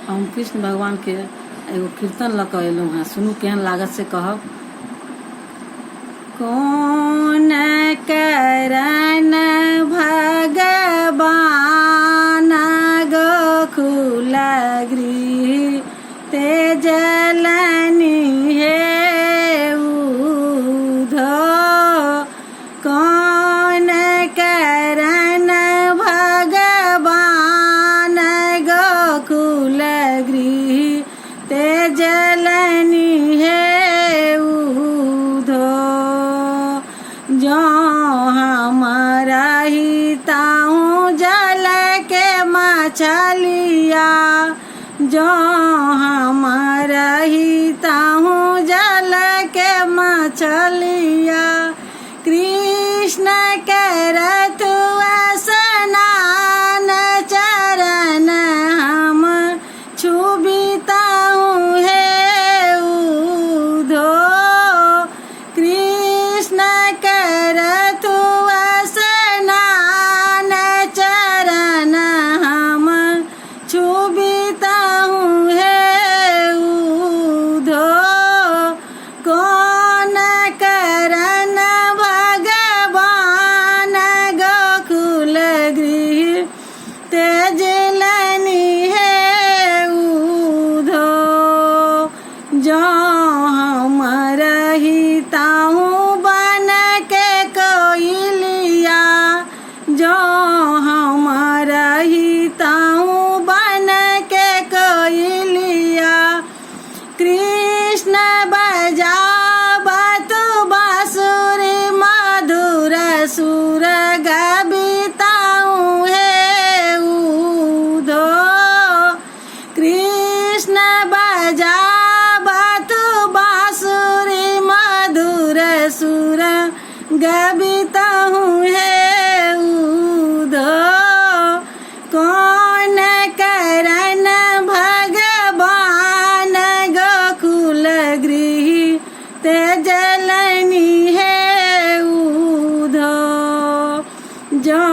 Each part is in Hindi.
हम कृष्ण भगवान के एगो कीर्तन लऽ कऽ एलहुँ हैं, सुनू केहन लागत से कहब। कौन करन भगवान गोकुल गृह ते जलनी हे उधो। कौन करन भगवान गोकुल गृह ते जलनी हे उधो। जो हमारा हिताऊँ जल के मछलिया, जो हमारा हिताऊँ जल के मछलिया। कृष्ण करत स्नान चरण हम छुबिताऊँ हे उधो। कृष्ण करत स्नान चरण हम छुबिताऊँ हे उधो। कौन करन भगवान गोकुल गृह ते जलनी हे उधो। जो हम रहिताऊँ बन के कोयलिया, जो हम रहिताऊँ बन के कोयलिया। कृष्ण बजावत बांसुरी मधुर सुर गबिताऊँ हे उधो। कृष्ण बजावत बांसुरी मधुर सुर गबिताऊँ हे उधो। कौन करन भगवान गोकुल गृह ते जलनी हे उधो। जो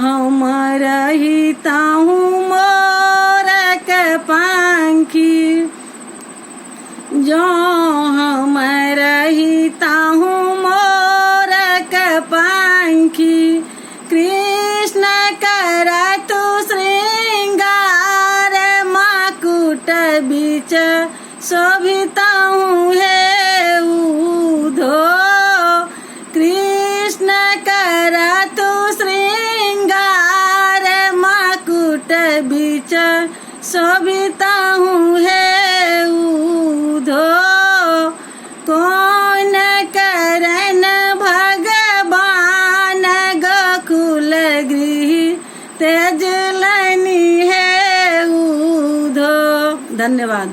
हम रहिताऊँ मोरक पंखी, जो हम रहिताऊँ मोरक पंखी। कृष्ण करत श्रृंगार मकुट बीच शोभिताऊँ हे उधो। कृष्ण करत श्रृंगार मकुट बीच शोभिताऊँ हे उधो। कौन करन भगवान गोकुल गृह ते जलनी हे उधो। धन्यवाद।